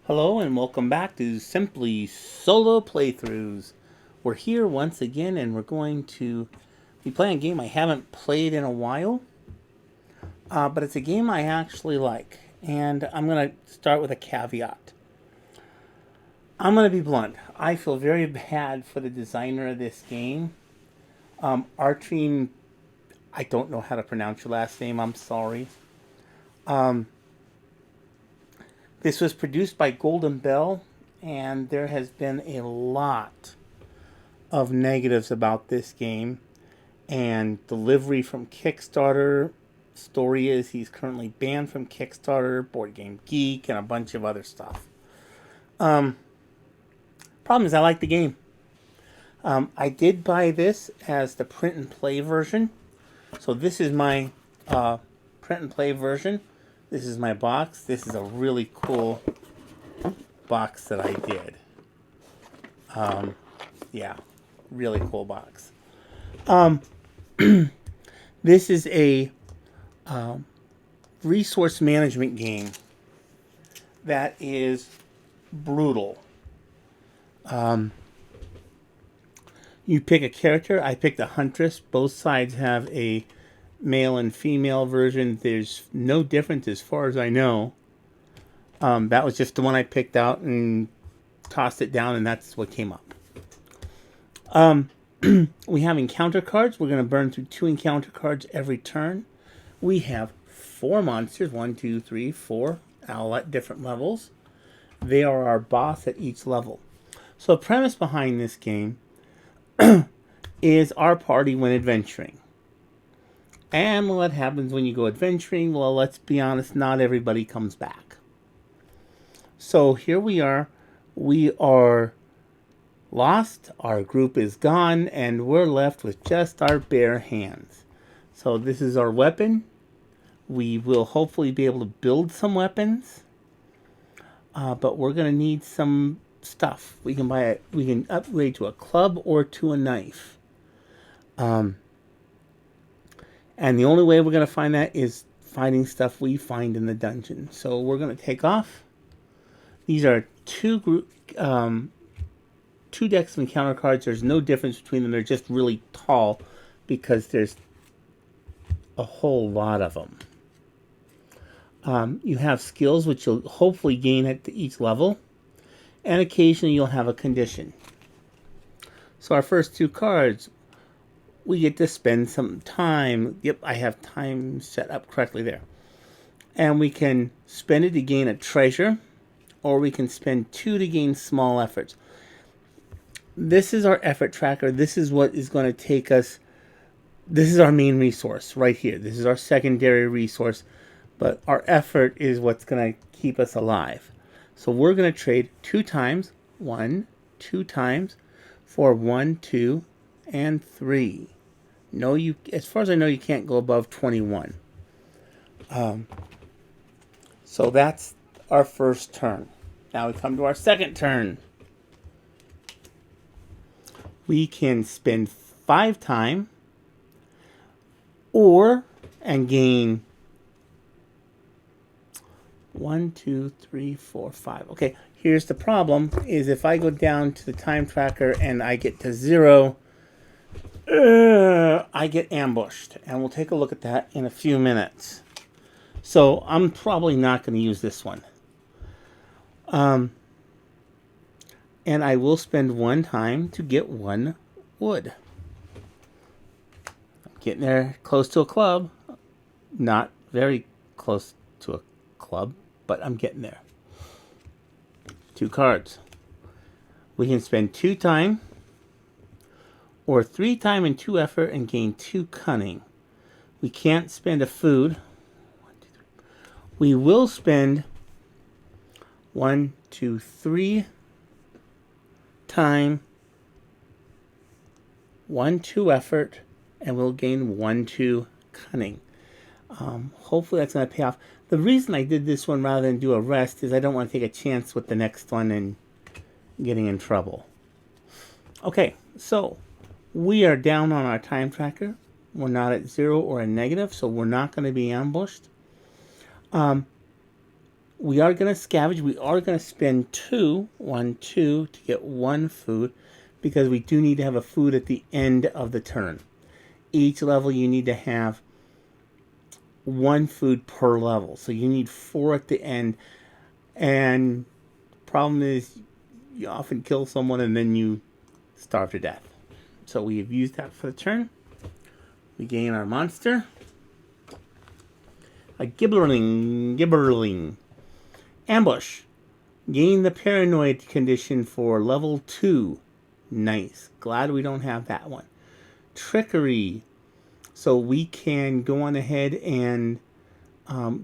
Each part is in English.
Hello and welcome back to Simply Solo Playthroughs. We're here once again and we're going to be playing a game I haven't played in a while. But it's a game I actually like. And I'm going to start with a caveat. I'm going to be blunt. I feel very bad for the designer of this game. Artrine, I don't know how to pronounce your last name. I'm sorry. This was produced by Golden Bell, and there has been a lot of negatives about this game. And delivery from Kickstarter. Story is he's currently banned from Kickstarter, Board Game Geek, and a bunch of other stuff. Problem is, I like the game. I did buy this as the print and play version. So this is my print and play version. This is my box. This is a really cool box that I did. Yeah, really cool box. This is a resource management game that is brutal. You pick a character. I picked a huntress. Both sides have a male and female version. There's no difference as far as I know. That was just the one I picked out and tossed it down, and that's what came up. We have encounter cards. We're going to burn through 2 encounter cards every turn. We have 4 monsters, 1, 2, 3, 4, all at different levels. They are our boss at each level. So the premise behind this game is our party went adventuring. And what happens when you go adventuring? Well, let's be honest, not everybody comes back. So here we are. We are lost. Our group is gone. And we're left with just our bare hands. So this is our weapon. We will hopefully be able to build some weapons. But we're going to need some stuff. We can buy it. We can upgrade to a club or to a knife. And the only way we're going to find that is finding stuff we find in the dungeon. So we're going to take off. These are two decks of encounter cards. There's no difference between them. They're just really tall because there's a whole lot of them. You have skills which you'll hopefully gain at each level. And occasionally you'll have a condition. So our first 2 cards, we get to spend some time. Yep, I have time set up correctly there. And we can spend it to gain a treasure, or we can spend 2 to gain small efforts. This is our effort tracker. This is what is going to take us. This is our main resource right here. This is our secondary resource. But our effort is what's going to keep us alive. So we're going to trade 2 times. 1, 2 times for 1, 2, and 3. No, as far as I know, you can't go above 21. So that's our first turn. Now we come to our second turn. We can spend 5 time and gain 1, 2, 3, 4, 5. Okay, here's the problem, is if I go down to the time tracker and I get to 0, I get ambushed. And we'll take a look at that in a few minutes. So I'm probably not going to use this one. And I will spend 1 time to get 1 wood. I'm getting there close to a club. Not very close to a club, but I'm getting there. 2 cards. We can spend 2 time or 3 time and 2 effort and gain 2 cunning. We can't spend a food. 1, 2, 3. We will spend 1, 2, 3 time, 1, 2 effort, and we'll gain 1, 2 cunning. Hopefully that's going to pay off. The reason I did this one rather than do a rest is I don't want to take a chance with the next one and getting in trouble. Okay, so we are down on our time tracker. We're not at 0 or a negative, so we're not going to be ambushed. we are going to scavenge. We are going to spend 2 to get 1 food, because we do need to have a food at the end of the turn. Each level you need to have 1 food per level, so you need 4 at the end. And the problem is, you often kill someone and then you starve to death. So we have used that for the turn. We gain our monster. A gibberling. Ambush. Gain the paranoid condition for level 2. Nice. Glad we don't have that one. Trickery. So we can go on ahead and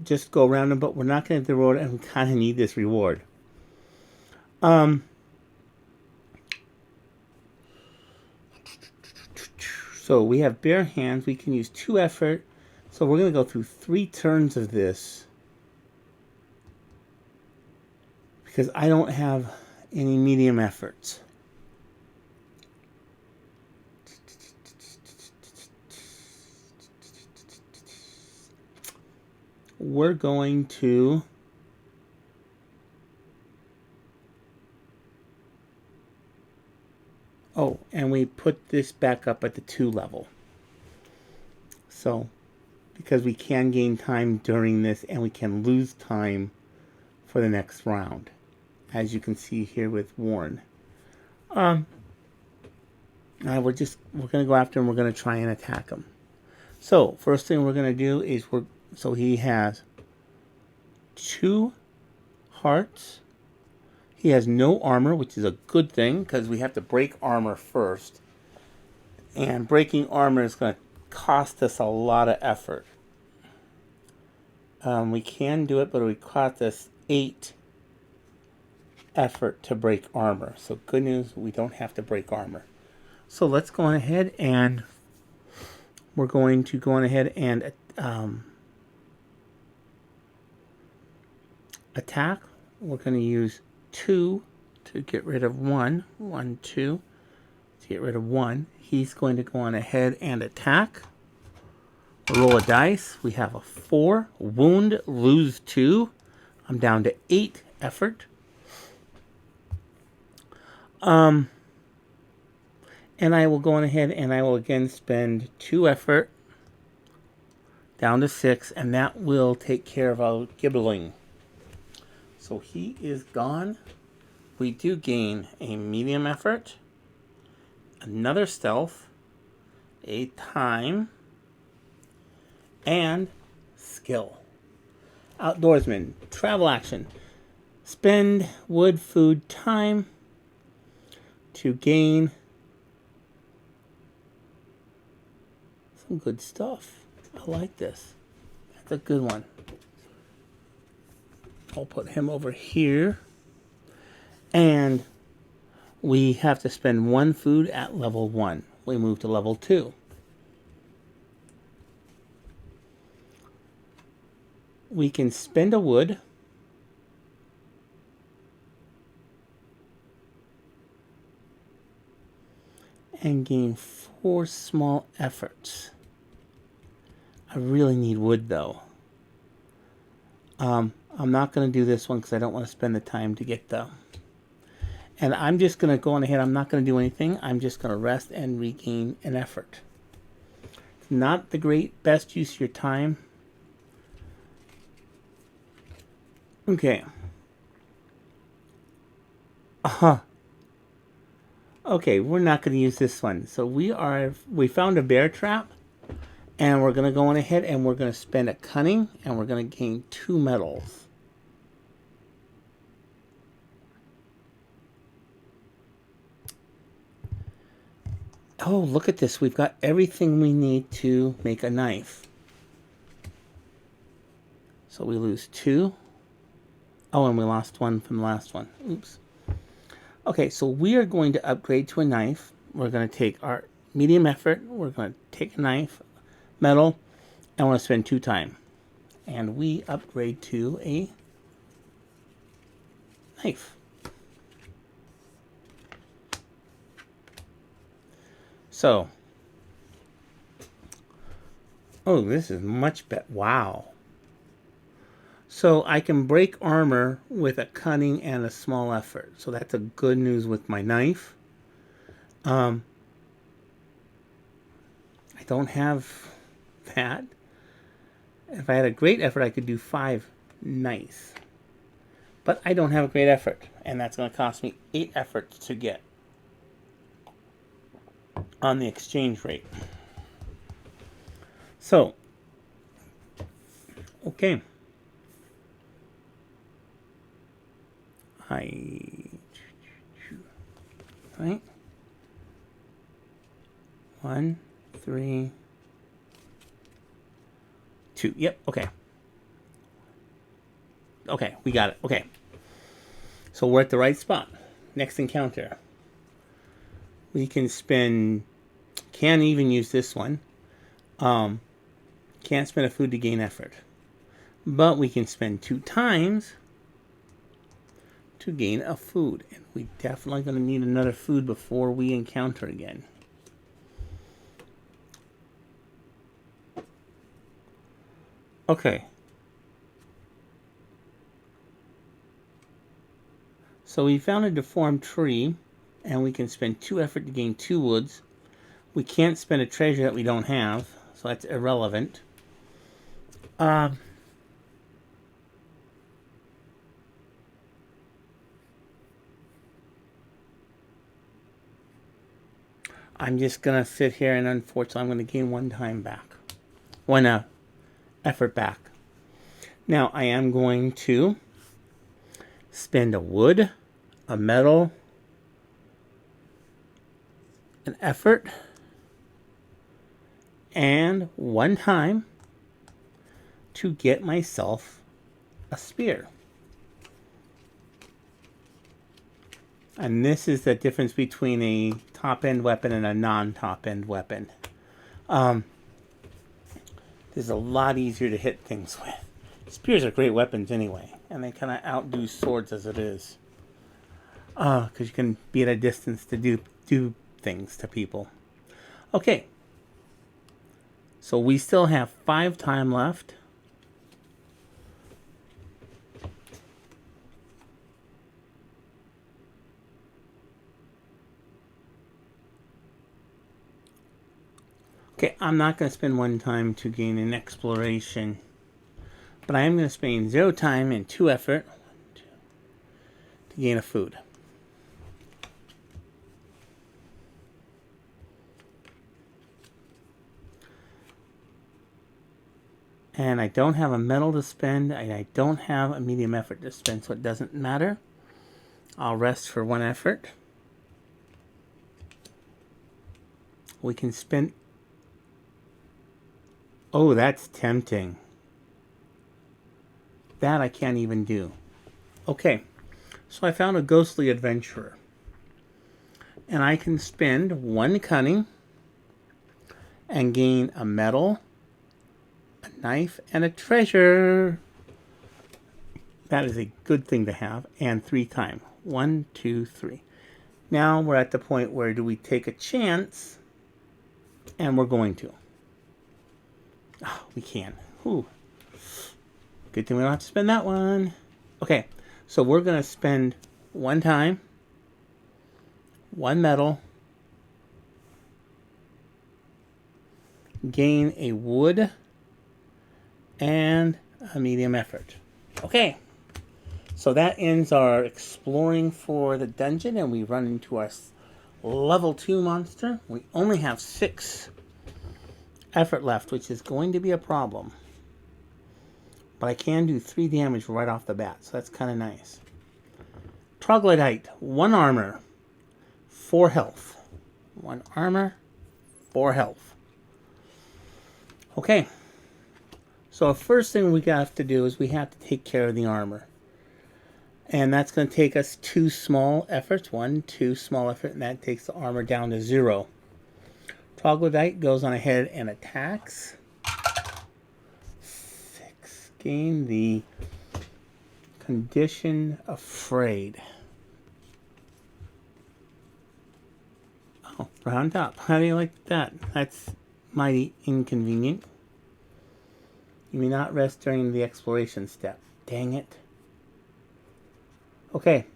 just go around them, but we're not going to get the reward, and we kind of need this reward. So we have bare hands. We can use 2 effort. So we're going to go through 3 turns of this, because I don't have any medium efforts. We're going to and we put this back up at the 2 level. So, because we can gain time during this, and we can lose time for the next round, as you can see here with Warren. We're going to go after him. We're going to try and attack him. So, first thing we're going to do is so he has 2 hearts. He has no armor, which is a good thing, because we have to break armor first. And breaking armor is going to cost us a lot of effort. We can do it, but it would cost us 8 effort to break armor. So good news, we don't have to break armor. So let's go on ahead, and we're going to go on ahead and attack. We're going to use 2 to get rid of 1. 1, 2 to get rid of 1. He's going to go on ahead and attack. Roll a dice. We have a 4. Wound, lose 2. I'm down to 8 effort. And I will go on ahead and I will again spend 2 effort. Down to 6. And that will take care of our gibbling. So he is gone. We do gain a medium effort, another stealth, a time, and skill. Outdoorsman, travel action. Spend wood, food, time to gain some good stuff. I like this. That's a good one. I'll put him over here. And we have to spend 1 food at level 1. We move to level 2. We can spend a wood. And gain 4 small efforts. I really need wood though. I'm not going to do this one because I don't want to spend the time to get them. And I'm just going to go on ahead. I'm not going to do anything. I'm just going to rest and regain an effort. It's not the best use of your time. Okay. Okay, we're not going to use this one. So we found a bear trap. And we're going to go on ahead and we're going to spend a cunning. And we're going to gain 2 medals. Oh, look at this. We've got everything we need to make a knife. So we lose 2. Oh, and we lost 1 from the last one. Oops. Okay, so we are going to upgrade to a knife. We're going to take our medium effort. We're going to take a knife, metal, and we're going to spend 2 time. And we upgrade to a knife. So, oh, this is much better. Wow. So I can break armor with a cunning and a small effort. So that's a good news with my knife. I don't have that. If I had a great effort, I could do 5 nice. But I don't have a great effort, and that's going to cost me 8 efforts to get on the exchange rate. So, okay. Right? 1, 3, 2. Yep, okay. Okay, we got it. Okay. So we're at the right spot. Next encounter. We can spend... Can't even use this one. Can't spend a food to gain effort. But we can spend 2 times to gain a food. And we definitely going to need another food before we encounter again. Okay. So we found a deformed tree, and we can spend 2 effort to gain 2 woods. We can't spend a treasure that we don't have, so that's irrelevant. I'm just going to sit here, and unfortunately I'm going to gain 1 time back. 1 effort back. Now I am going to spend a wood, a metal, an effort, and 1 time to get myself a spear. And this is the difference between a top-end weapon and a non-top-end weapon. This is a lot easier to hit things with. Spears are great weapons anyway, and they kind of outdo swords as it is. Because you can be at a distance to do things to people. Okay. So we still have 5 time left. Okay, I'm not going to spend 1 time to gain an exploration. But I am going to spend 0 time and 2 effort to gain a food. And I don't have a metal to spend, and I don't have a medium effort to spend, so it doesn't matter. I'll rest for 1 effort. We can spend... Oh, that's tempting. That I can't even do. Okay, so I found a ghostly adventurer. And I can spend 1 cunning and gain a metal, a knife, and a treasure. That is a good thing to have. And 3 time. 1, 2, 3. Now we're at the point where do we take a chance? And we're going to. Oh, we can. Ooh. Good thing we don't have to spend that one. Okay, so we're going to spend 1 time, 1 metal, gain a wood, and a medium effort. Okay, so that ends our exploring for the dungeon, and we run into our level 2 monster. We only have 6 effort left, which is going to be a problem. But I can do 3 damage right off the bat, so that's kind of nice. Troglodyte, 1 armor, 4 health. 1 armor, 4 health. Okay. So the first thing we have to do is we have to take care of the armor. And that's going to take us 2 small efforts. 1, 2 small effort, and that takes the armor down to 0. Troglodyte goes on ahead and attacks. Gain the condition afraid. Oh, round top. How do you like that? That's mighty inconvenient. You may not rest during the exploration step. Dang it. Okay.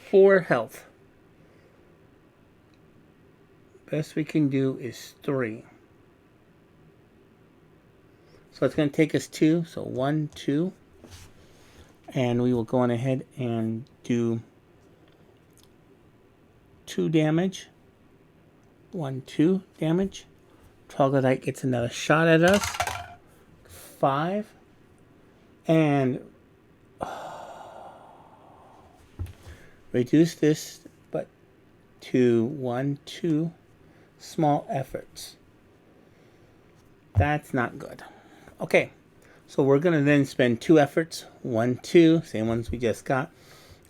4 health. Best we can do is 3. So it's going to take us 2. So 1, 2. And we will go on ahead and do 2 damage. 1, 2 damage. Troglodyte gets another shot at us. 5. And reduce this but to 1, 2 small efforts. That's not good. Okay, so we're going to then spend 2 efforts. 1, 2, same ones we just got,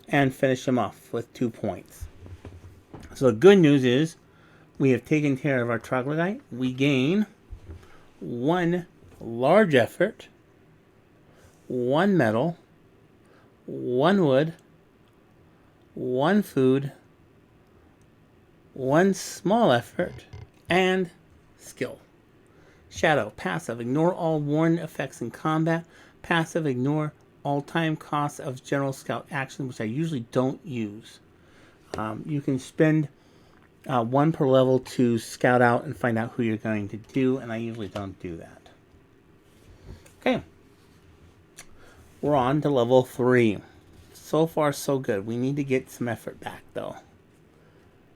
and finish them off with 2 points. So the good news is we have taken care of our troglodyte. We gain 1 large effort, 1 metal, 1 wood, 1 food, 1 small effort, and skill. Shadow, passive, ignore all warned effects in combat. Passive, ignore all time costs of general scout action, which I usually don't use. You can spend 1 per level to scout out and find out who you're going to do, and I usually don't do that. Okay. We're on to level 3. So far, so good. We need to get some effort back, though.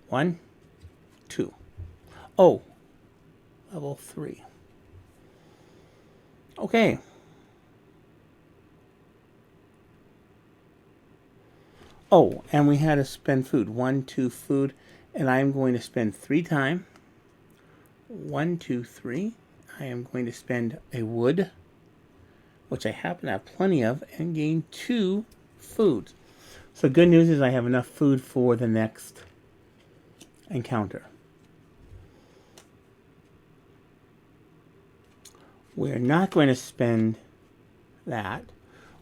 1, 2. Oh, level 3. Okay. Oh, and we had to spend food. 1, 2 food, and I'm going to spend 3 time. 1, 2, 3. I am going to spend a wood, which I happen to have plenty of, and gain 2 food. So good news is I have enough food for the next encounter. We're not going to spend that.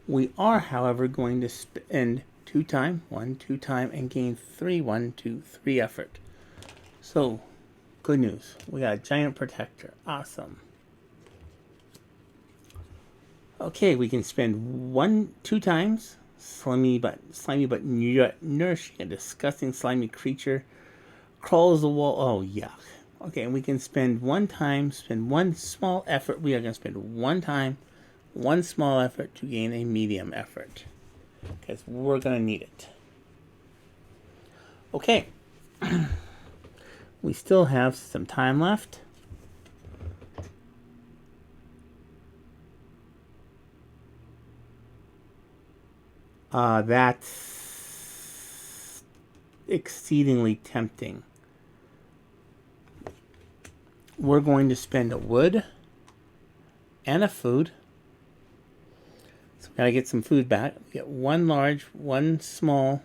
We are, however, going to spend 2 time, 1, 2 time, and gain 3, 1, 2, 3 effort. So, good news. We got a giant protector. Awesome. Okay, we can spend 1, 2 times. Slimy but nourishing, a disgusting slimy creature crawls the wall. Oh, yuck. Okay, and we can spend 1 time, spend 1 small effort. We are going to spend 1 time, 1 small effort to gain a medium effort, because we're going to need it. Okay. We still have some time left. That's exceedingly tempting. We're going to spend a wood and a food. So we gotta get some food back. We get 1 large, 1 small,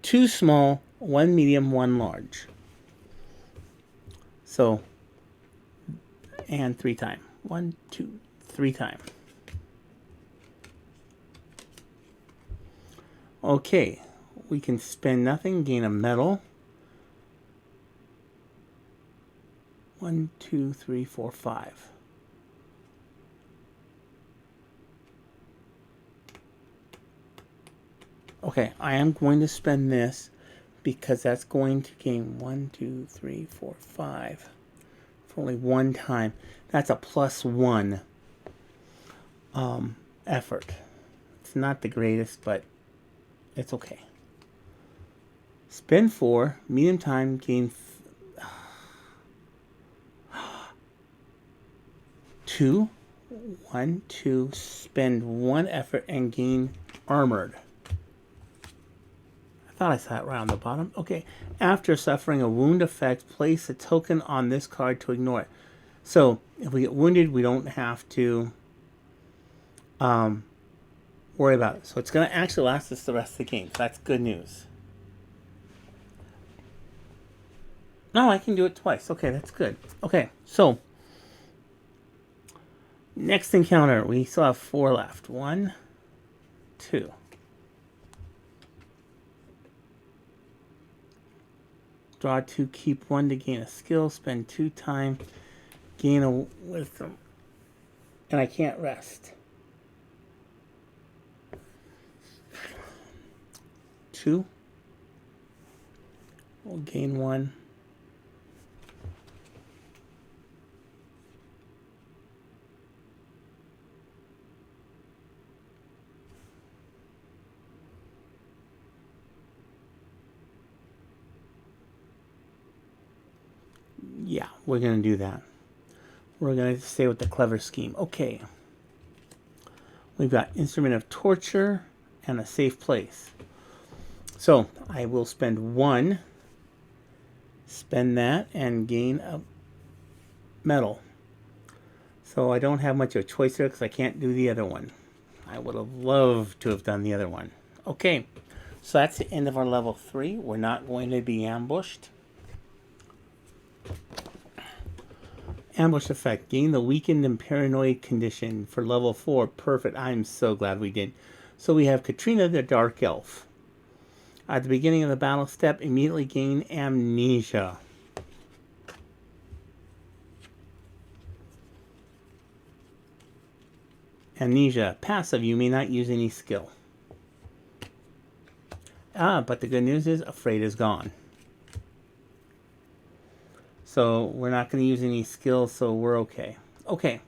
2 small, 1 medium, 1 large. So, and 3 time. 1, 2, 3 time. Okay, we can spend nothing, gain a medal. 1, 2, 3, 4, 5. Okay, I am going to spend this because that's going to gain 1, 2, 3, 4, 5 for only 1 time. That's a +1 effort. It's not the greatest, but it's okay. Spend 4, medium time, gain 2, 1, 2, spend 1 effort and gain armored. I thought I saw it right on the bottom. Okay. After suffering a wound effect, place a token on this card to ignore it. So if we get wounded, we don't have to worry about it. So it's going to actually last us the rest of the game. So that's good news. No, I can do it twice. Okay, that's good. Okay, so next encounter, we still have 4 left. 1, 2. Draw 2, keep 1 to gain a skill. Spend 2 time, gain a wisdom. and I can't rest. 2. We'll gain 1. Yeah, we're going to do that. We're going to stay with the clever scheme. Okay. We've got Instrument of Torture and a safe place. So I will spend 1, spend that, and gain a medal. So I don't have much of a choice there because I can't do the other one. I would have loved to have done the other one. Okay, so that's the end of our level 3. We're not going to be ambushed. Ambush effect. Gain the weakened and paranoid condition for level 4. Perfect. I'm so glad we did. So we have Katrina the Dark Elf. At the beginning of the battle step, immediately gain amnesia. Amnesia. Passive. You may not use any skill. But the good news is Afraid is gone. So we're not going to use any skills, so we're okay. Okay.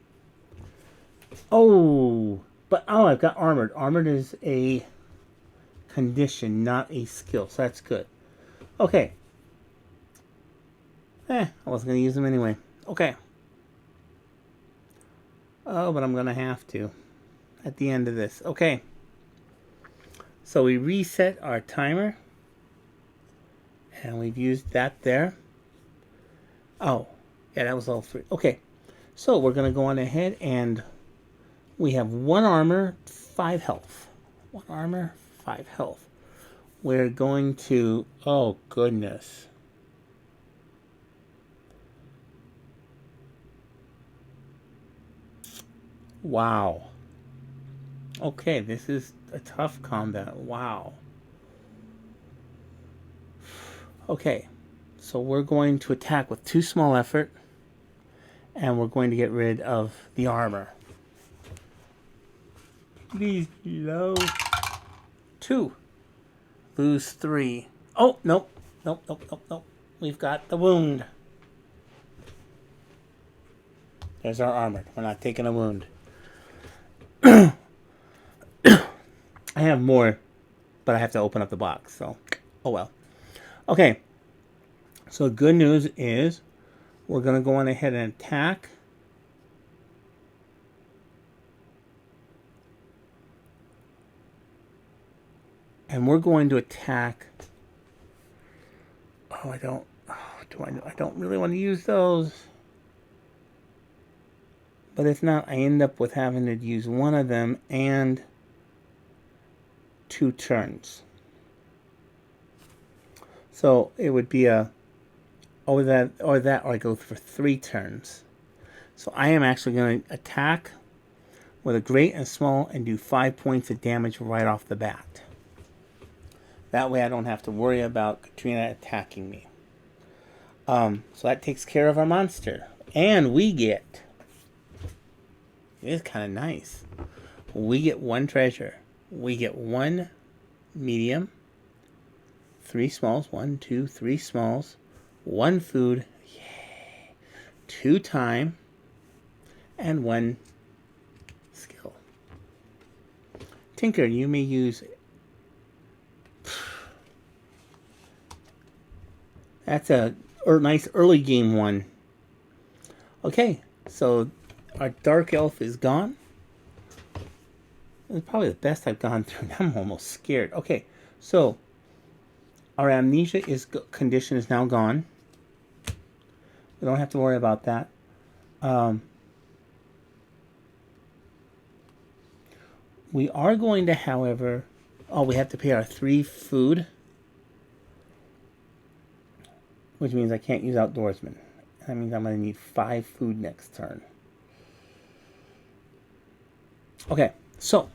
Oh, but I've got Armored. Armored is a condition, not a skill, so that's good. Okay. I wasn't going to use them anyway. Okay. Oh, but I'm going to have to at the end of this. Okay. So we reset our timer. And we've used that there. Oh, yeah, that was all 3. Okay. So we're going to go on ahead and we have 1 armor, 5 health. 1 armor, 5 health. We're going to... Oh, goodness. Wow. Okay, this is a tough combat. Wow. Okay, so we're going to attack with 2 small effort, and we're going to get rid of the armor. Please be low. 2. Lose 3. Oh, nope. Nope. We've got the wound. There's our armor. We're not taking a wound. I have more, but I have to open up the box, so oh well. Okay, so good news is we're going to go on ahead and attack. And we're going to attack. Oh, I don't really want to use those. But if not, I end up with having to use 1 of them and 2 turns. So it would be a or I go for 3 turns. So I am actually going to attack with a great and small and do 5 points of damage right off the bat. That way I don't have to worry about Katrina attacking me. So that takes care of our monster. And we get... It is kind of nice. We get 1 treasure. We get 1 medium, 3 smalls, 1, 2, 3 smalls, 1 food, yay, 2 time, and 1 skill. Tinker, you may use... That's a nice early game one. Okay, so our Dark Elf is gone. It's probably the best I've gone through. Now I'm almost scared. Okay, so our amnesia condition is now gone. We don't have to worry about that. We are going to, however... Oh, we have to pay our 3 food. Which means I can't use Outdoorsman. That means I'm going to need 5 food next turn. Okay, so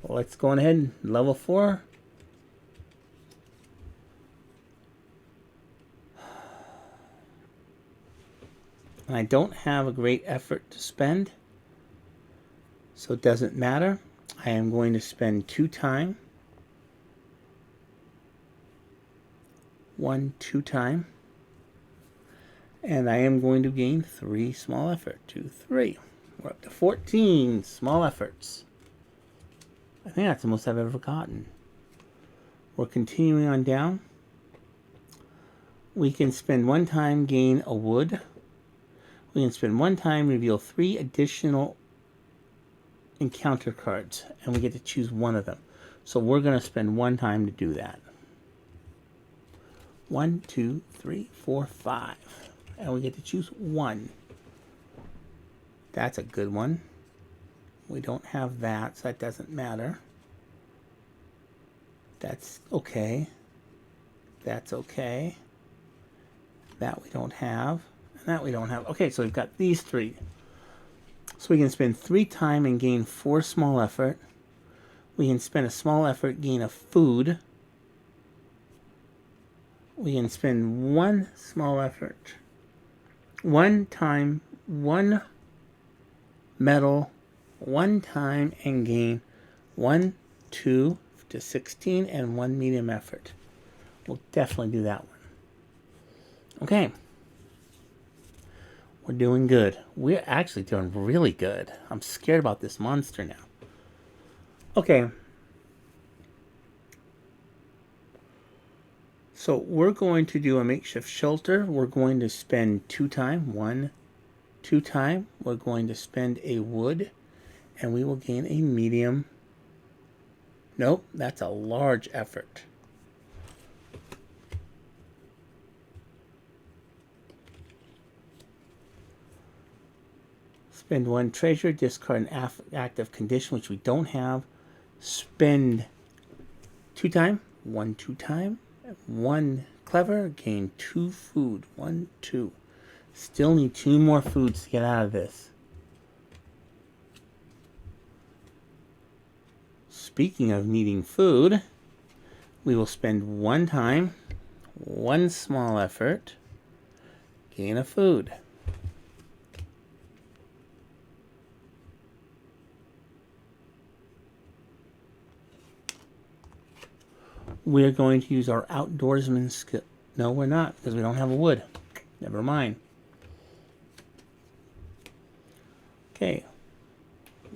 let's go on ahead and level 4. And I don't have a great effort to spend. So it doesn't matter. I am going to spend 2 time. 1, 2 time. And I am going to gain 3 small effort. 2, 3. We're up to 14 small efforts. I think that's the most I've ever gotten. We're continuing on down. We can spend 1 time, gain a wood. We can spend 1 time, reveal 3 additional encounter cards. And we get to choose one of them. So we're going to spend 1 time to do that. 1, 2, 3, 4, 5. And we get to choose 1. That's a good one. We don't have that, so that doesn't matter. That's okay. That's okay. That we don't have. And that we don't have. Okay, so we've got these 3. So we can spend 3 time and gain 4 small effort. We can spend a small effort, gain a food. We can spend 1 small effort. 1 time, 1 metal, 1 time, and gain 1, 2 to 16, and 1 medium effort. We'll definitely do that one. Okay. We're doing good. We're actually doing really good. I'm scared about this monster now. Okay. So we're going to do a makeshift shelter. We're going to spend 2 time. 1, 2 time. We're going to spend a wood. And we will gain a medium. Nope, that's a large effort. Spend 1 treasure, discard an active condition, which we don't have. Spend 2 time, 1, 2 time, 1 clever, gain 2 food, 1, 2. Still need 2 more foods to get out of this. Speaking of needing food, we will spend 1 time, 1 small effort, gain a food. We're going to use our outdoorsman skill. No, we're not, because we don't have a wood. Never mind. Okay.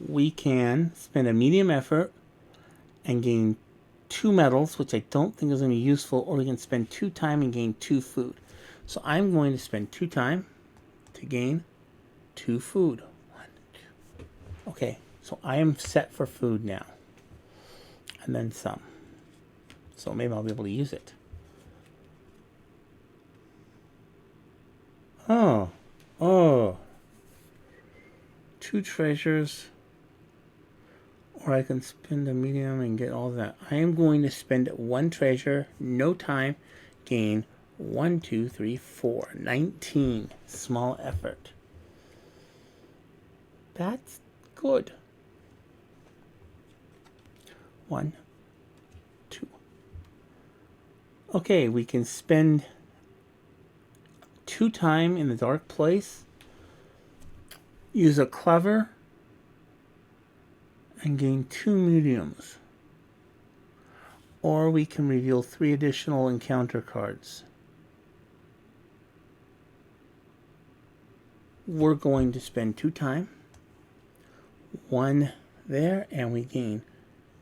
We can spend a medium effort and gain 2 metals, which I don't think is going to be useful, or we can spend 2 time and gain 2 food. So I'm going to spend 2 time to gain 2 food. 1, 2. Okay, so I am set for food now. And then some. So maybe I'll be able to use it. Oh. 2 treasures. Or I can spend a medium and get all that. I am going to spend 1 treasure, no time, gain 1, 2, 3, 4, 19 small effort. That's good. 1, 2. Okay, we can spend 2 time in the dark place. Use a clever. And gain 2 mediums. Or we can reveal 3 additional encounter cards. We're going to spend 2 time. 1 there, and we gain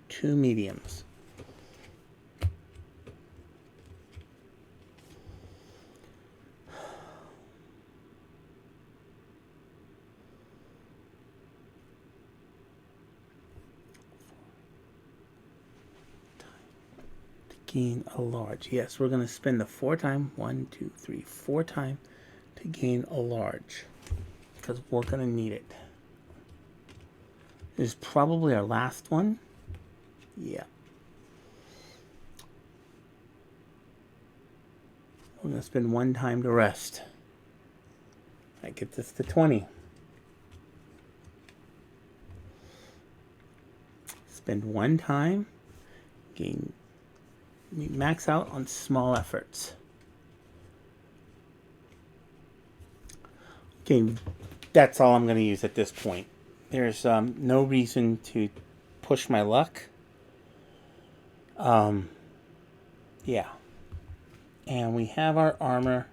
2 mediums. Gain a large. Yes, we're going to spend the 4 time. 1, 2, 3, 4 time to gain a large. Because we're going to need it. This is probably our last one. Yeah. We're going to spend 1 time to rest. That gets us to 20. Spend 1 time. Gain. Max out on small efforts. Okay, that's all I'm going to use at this point. There's no reason to push my luck. Yeah. And we have our armor.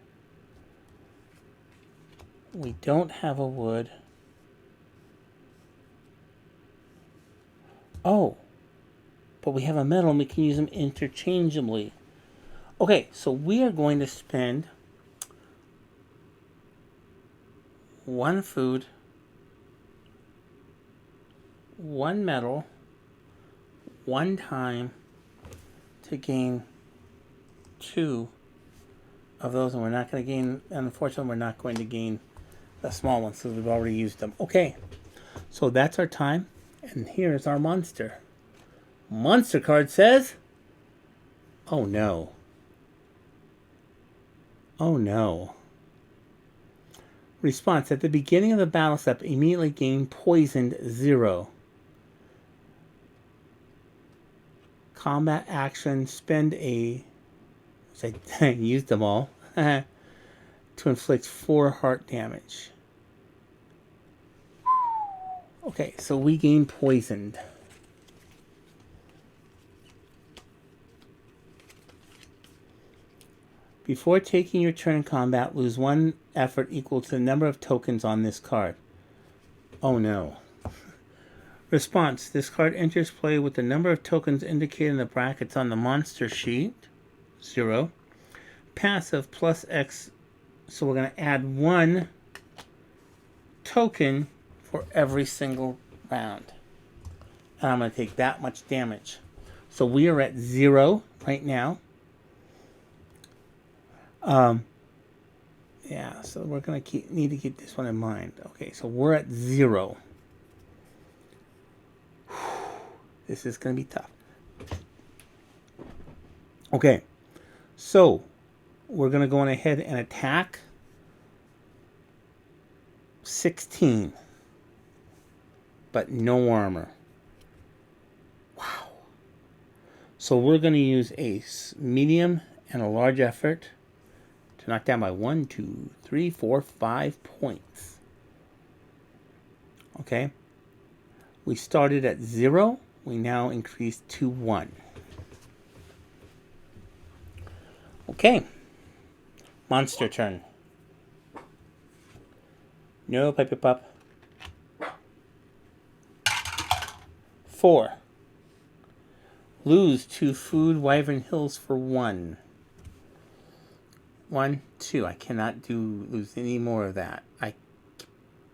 We don't have a wood. Oh. But we have a metal and we can use them interchangeably. Okay, so we are going to spend 1 food, 1 metal, 1 time to gain 2 of those, and we're not going to gain, unfortunately, we're not going to gain the small ones because we've already used them. Okay, so that's our time, and here's our monster. Monster card says, oh no. Oh no. Response: at the beginning of the battle step, immediately gain poisoned 0. Combat action, spend a... I used them all. To inflict 4 heart damage. Okay, so we gain poisoned. Before taking your turn in combat, lose 1 effort equal to the number of tokens on this card. Oh no. Response: this card enters play with the number of tokens indicated in the brackets on the monster sheet. 0. Passive plus X. So we're going to add 1 token for every single round. And I'm going to take that much damage. So we are at 0 right now. Yeah, so we're going to need to keep this one in mind. Okay, so we're at 0. This is going to be tough. Okay, so we're going to go on ahead and attack 16, but no armor. Wow. So we're going to use a medium and a large effort to knock down by 1, 2, 3, 4, 5 points. Okay. We started at 0. We now increase to 1. Okay. Monster turn. No piper pup. 4. Lose 2 food, Wyvern Hills for 1. 1, 2. I cannot lose any more of that. I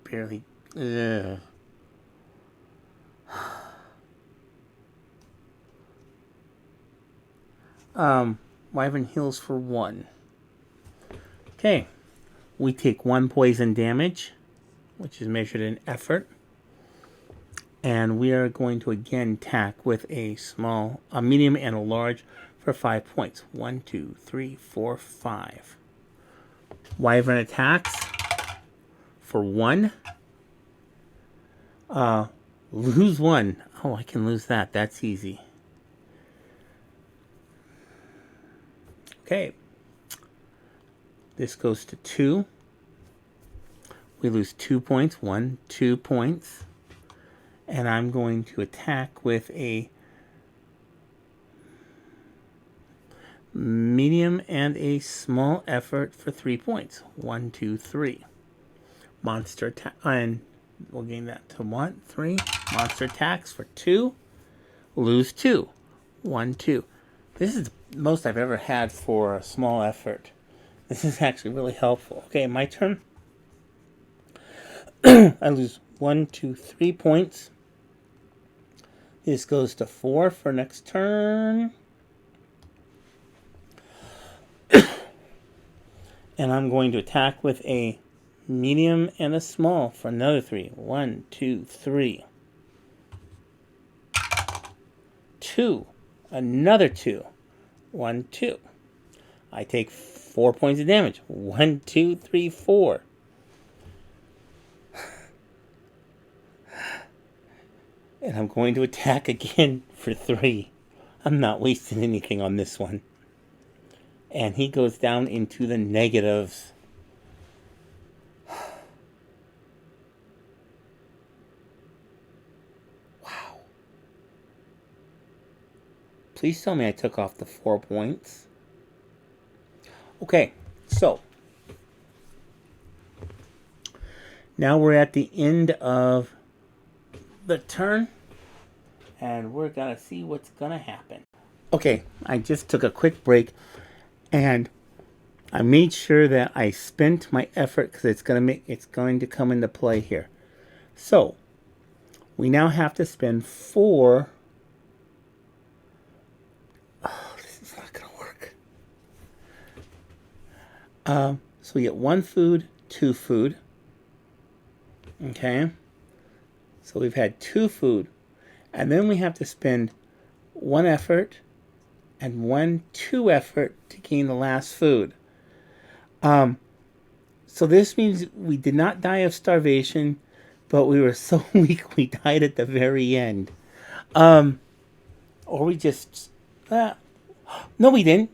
barely... Ugh. Wyvern Hills for 1. Okay. We take 1 poison damage, which is measured in effort. And we are going to again attack with a medium and a large for 5 points. 1, 2, 3, 4, 5. Wyvern attacks for 1. Lose 1. Oh, I can lose that. That's easy. Okay. This goes to 2. We lose 2 points. 1, 2 points. And I'm going to attack with a medium and a small effort for 3 points. 1, 2, 3. Monster attack. And we'll gain that to 1, 3. Monster attacks for 2. Lose 2. 1, 2. This is the most I've ever had for a small effort. This is actually really helpful. Okay, my turn. I lose 1, 2, 3 points. This goes to 4 for next turn. And I'm going to attack with a medium and a small for another 3. 1, 2, 3. 2. Another 2. 1, 2. I take 4 points of damage. 1, 2, 3, 4. And I'm going to attack again for 3. I'm not wasting anything on this one. And he goes down into the negatives. Please tell me I took off the 4 points. Okay, so now we're at the end of the turn, and we're gonna see what's gonna happen. Okay, I just took a quick break, and I made sure that I spent my effort because it's going to come into play here. So we now have to spend 4. Oh, this is not gonna work. So we get 1 food, 2 food. Okay. So we've had 2 food, and then we have to spend 1 effort and 2 effort to gain the last food. So this means we did not die of starvation, but we were so weak we died at the very end. Or we just... no, we didn't.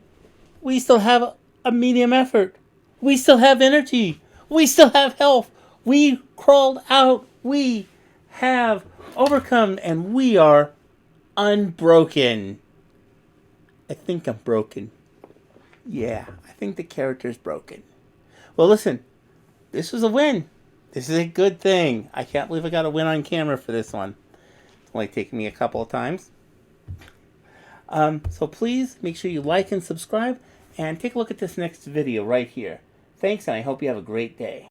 We still have a medium effort. We still have energy. We still have health. We crawled out. We have overcome, and we are unbroken. I think I'm broken. Yeah, I think the character's broken. Well, listen, this was a win. This is a good thing. I can't believe I got a win on camera for this one. It's only taken me a couple of times. So please make sure you like and subscribe, and take a look at this next video right here. Thanks, and I hope you have a great day.